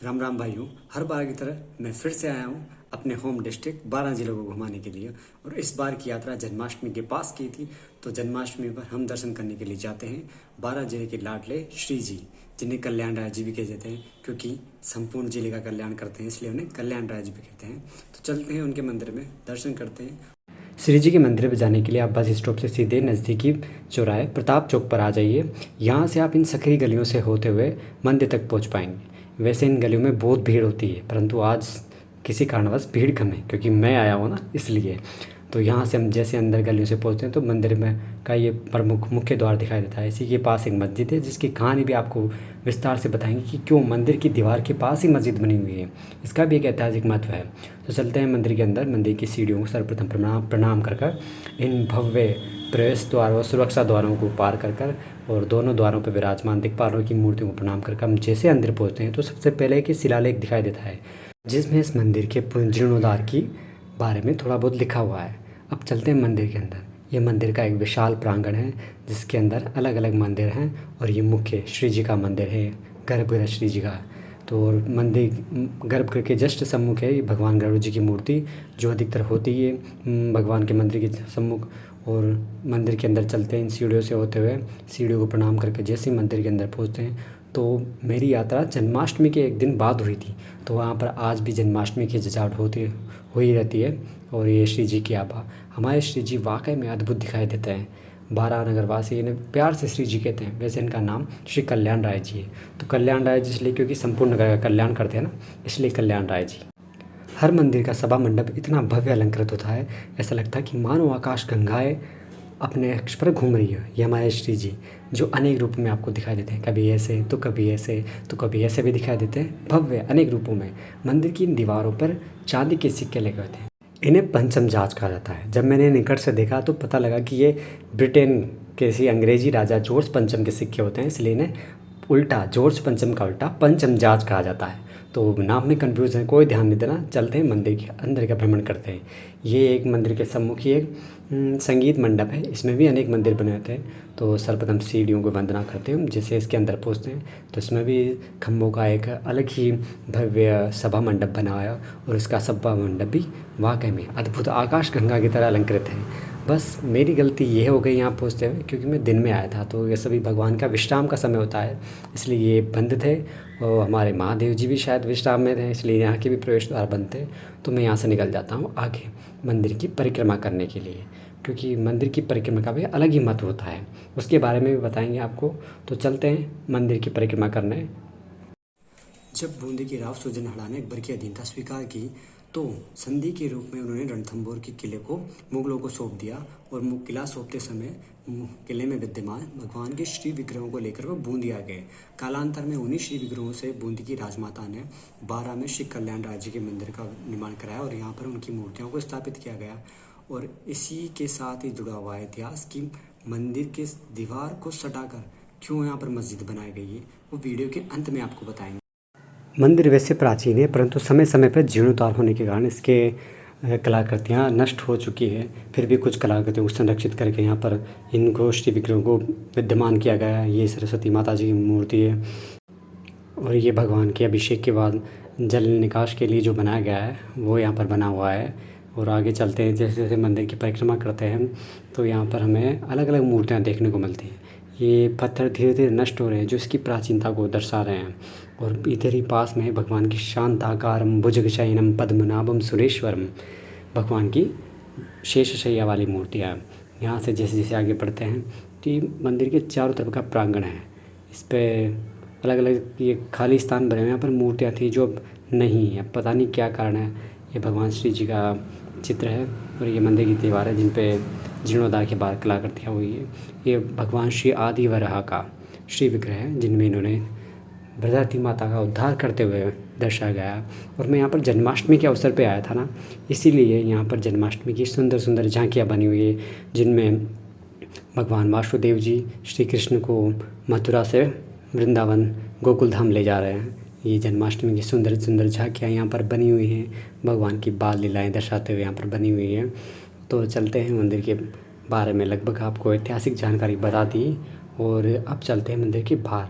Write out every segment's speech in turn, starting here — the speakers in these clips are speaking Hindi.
राम राम भाइयों। हर बार की तरह मैं फिर से आया हूँ अपने होम डिस्ट्रिक्ट 12 जिलों को घुमाने के लिए। और इस बार की यात्रा जन्माष्टमी के पास की थी। तो जन्माष्टमी पर हम दर्शन करने के लिए जाते हैं 12 जिले के लाडले श्री जी, जिन्हें कल्याण राय जी भी कह देते हैं, क्योंकि संपूर्ण जिले का कल्याण करते हैं, इसलिए उन्हें कल्याण राय जी भी कहते हैं। तो चलते हैं उनके मंदिर में, दर्शन करते हैं। श्री जी के मंदिर पर जाने के लिए आप बस स्टॉप से सीधे नज़दीकी चौराहे प्रताप चौक पर आ जाइए। यहाँ से आप इन सकरी गलियों से होते हुए मंदिर तक पहुँच पाएंगे। वैसे इन गलियों में बहुत भीड़ होती है, परंतु आज किसी कारणवश भीड़ कम है, क्योंकि मैं आया हूँ ना, इसलिए। तो यहाँ से हम जैसे अंदर गलियों से पहुँचते हैं तो मंदिर में का ये प्रमुख मुख्य द्वार दिखाई देता है। इसी के पास एक मस्जिद है, जिसकी कहानी भी आपको विस्तार से बताएंगे कि क्यों मंदिर की दीवार के पास ही मस्जिद बनी हुई है। इसका भी एक ऐतिहासिक महत्व है। तो चलते हैं मंदिर के अंदर। मंदिर की सीढ़ियों को सर्वप्रथम प्रणाम कर कर इन भव्य प्रवेश द्वार और सुरक्षा द्वारों को पार कर और दोनों द्वारों पर विराजमान दिक्पालों की मूर्तियों को प्रणाम कर हम जैसे अंदर पहुँचते हैं तो सबसे पहले कि शिलालेख दिखाई देता है, जिसमें इस मंदिर के जीर्णोद्धार की बारे में थोड़ा बहुत लिखा हुआ है। अब चलते हैं मंदिर के अंदर। ये मंदिर का एक विशाल प्रांगण है, जिसके अंदर अलग अलग मंदिर हैं और ये मुख्य श्री जी का मंदिर है, गर्भगृह श्री जी का। तो मंदिर गर्भगृह के जस्ट सम्मुख है भगवान गरुड़ जी की मूर्ति, जो अधिकतर होती है भगवान के मंदिर के सम्मुख। और मंदिर के अंदर चलते हैं इन सीढ़ियों से होते हुए। सीढ़ियों को प्रणाम करके जैसे ही मंदिर के अंदर पहुँचते हैं तो मेरी यात्रा जन्माष्टमी के एक दिन बाद हुई थी। तो वहाँ पर आज भी जन्माष्टमी की सजावट होती हुई रहती है। और ये श्री जी की आभा, हमारे श्री जी वाकई में अद्भुत दिखाई देते हैं। 12 नगरवासी इन्हें प्यार से श्री जी कहते हैं। वैसे इनका नाम श्री कल्याण राय जी है। तो कल्याण राय जी इसलिए क्योंकि संपूर्ण नगर का कल्याण करते हैं ना, इसलिए कल्याण राय जी। हर मंदिर का सभा मंडप इतना भव्य अलंकृत होता है, ऐसा लगता है कि मानो आकाश गंगाएं अपने अक्ष पर घूम रही है। ये हमारे श्री जी, जो अनेक रूप में आपको दिखाई देते हैं, कभी ऐसे तो कभी ऐसे तो कभी ऐसे भी दिखाई देते हैं, भव्य अनेक रूपों में। मंदिर की इन दीवारों पर चांदी के सिक्के लगे होते हैं। इन्हें पंचम जाच कहा जाता है। जब मैंने निकट से देखा तो पता लगा कि ये ब्रिटेन के किसी अंग्रेजी राजा जॉर्ज पंचम के सिक्के होते हैं, इसलिए इन्हें उल्टा जॉर्ज पंचम का उल्टा पंचम जाच कहा जाता है। तो नाम में कन्फ्यूज़न, कोई ध्यान नहीं देना। चलते हैं मंदिर के अंदर का भ्रमण करते हैं। ये एक मंदिर के सम्मुख ही एक संगीत मंडप है, इसमें भी अनेक मंदिर बने होते हैं। तो सर्वप्रथम सीढ़ियों को वंदना करते हैं हम जैसे इसके अंदर पहुँचते हैं तो इसमें भी खम्भों का एक अलग ही भव्य सभा मंडप बना हुआ है। और इसका सभा मंडप भी वाकई में अद्भुत आकाश गंगा की तरह अलंकृत है। बस मेरी गलती ये हो गई यहाँ पहुँचते हुए, क्योंकि मैं दिन में आया था। तो ये सभी भगवान का विश्राम का समय होता है, इसलिए ये बंद थे। और हमारे महादेव जी भी शायद विश्राम में थे, इसलिए यहाँ के भी प्रवेश द्वार बंद थे। तो मैं यहाँ से निकल जाता हूँ आगे मंदिर की परिक्रमा करने के लिए, क्योंकि मंदिर की परिक्रमा का भी अलग ही महत्व होता है, उसके बारे में भी बताएंगे आपको। तो चलते हैं मंदिर की परिक्रमा करने। जब बूंदी की राव सुरजनहड़ा ने अकबर की अधीनता स्वीकार की तो संधि के रूप में उन्होंने रणथंभौर के किले को मुगलों को सौंप दिया। और किला सौंपते समय किले में विद्यमान भगवान के श्री विग्रहों को लेकर वो बूंदी आ गए। कालांतर में उन्हीं श्री विग्रहों से बूंदी की राजमाता ने 12 में श्री कल्याण राय जी के मंदिर का निर्माण कराया और यहाँ पर उनकी मूर्तियों को स्थापित किया गया। और इसी के साथ ही जुड़ा हुआ है इतिहास कि मंदिर के दीवार को सटाकर क्यों यहाँ पर मस्जिद बनाई गई है, वो वीडियो के अंत में आपको बताएंगे। मंदिर वैसे प्राचीन है, परंतु समय समय पर जीर्णोद्धार होने के कारण इसके कलाकृतियाँ नष्ट हो चुकी है। फिर भी कुछ कलाकृतियों को संरक्षित करके यहाँ पर इनको श्री विग्रहों को विद्यमान किया गया है। ये सरस्वती माता जी की मूर्ति है और ये भगवान के अभिषेक के बाद जल निकास के लिए जो बनाया गया है वो यहाँ पर बना हुआ है। और आगे चलते हैं, जैसे जैसे मंदिर की परिक्रमा करते हैं तो यहाँ पर हमें अलग अलग मूर्तियाँ देखने को मिलती हैं। ये पत्थर धीरे धीरे नष्ट हो रहे हैं, जो इसकी प्राचीनता को दर्शा रहे हैं। और इधर ही पास में भगवान की शांताकारम भुजगशयनम पद्मनाभम सुरेश्वरम, भगवान की शेषशय्या वाली मूर्तियाँ। यहाँ से जैसे जैसे आगे बढ़ते हैं तो ये मंदिर के चारों तरफ का प्रांगण है, इस पर अलग अलग ये खाली स्थान बने हुए हैं। यहाँ पर मूर्तियाँ थी जो अब नहीं है, पता नहीं क्या कारण है। ये भगवान श्री जी का चित्र है और ये मंदिर की दीवार है जिन पे जीर्णोद्धार के बाद कलाकृतियाँ हुई है। ये भगवान श्री आदि वराह का श्री विग्रह है, जिनमें इन्होंने बृहस्पति माता का उद्धार करते हुए दर्शाया गया। और मैं यहाँ पर जन्माष्टमी के अवसर पे आया था ना, इसीलिए यहाँ पर जन्माष्टमी की सुंदर सुंदर झांकियाँ बनी हुई है, जिनमें भगवान वासुदेव जी श्री कृष्ण को मथुरा से वृंदावन गोकुल धाम ले जा रहे हैं। ये जन्माष्टमी की सुंदर सुंदर झांकियाँ यहाँ पर बनी हुई हैं, भगवान की बाल लीलाएँ दर्शाते हुए यहाँ पर बनी हुई हैं। तो चलते हैं मंदिर के बारे में लगभग आपको ऐतिहासिक जानकारी बता दी। और अब चलते हैं मंदिर के बाहर।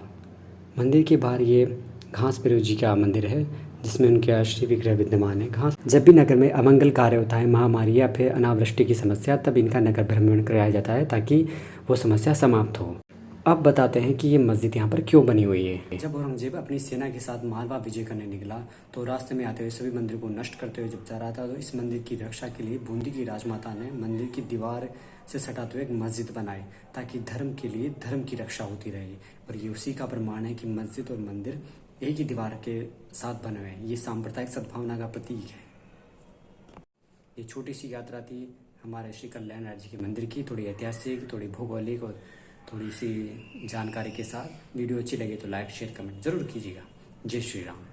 मंदिर के बाहर ये घास भैरव जी का मंदिर है जिसमें उनके अष्टि विग्रह विद्यमान है। घास जब भी नगर में अमंगल कार्य होता है, महामारी या फिर अनावृष्टि की समस्या, तब इनका नगर भ्रमण कराया जाता है ताकि वो समस्या समाप्त हो। अब बताते हैं कि ये मस्जिद यहाँ पर क्यों बनी हुई है। जब औरंगजेब अपनी सेना के साथ मालवा विजय करने निकला तो रास्ते में आते हुए सभी मंदिर को नष्ट करते हुए जब जा रहा था, तो इस मंदिर की रक्षा के लिए बूंदी की राजमाता ने मंदिर की दीवार से सटाते हुए एक मस्जिद बनाई ताकि धर्म के लिए धर्म की रक्षा होती रहे। और ये उसी का प्रमाण है कि मस्जिद और मंदिर एक ही दीवार के साथ बने हुए हैं। ये सांप्रदायिक सद्भावना का प्रतीक है। ये छोटी सी यात्रा थी हमारे श्री कल्याण राज्य के मंदिर की, थोड़ी ऐतिहासिक, थोड़ी भौगोलिक और थोड़ी सी जानकारी के साथ। वीडियो अच्छी लगे तो लाइक शेयर कमेंट ज़रूर कीजिएगा। जय श्री राम।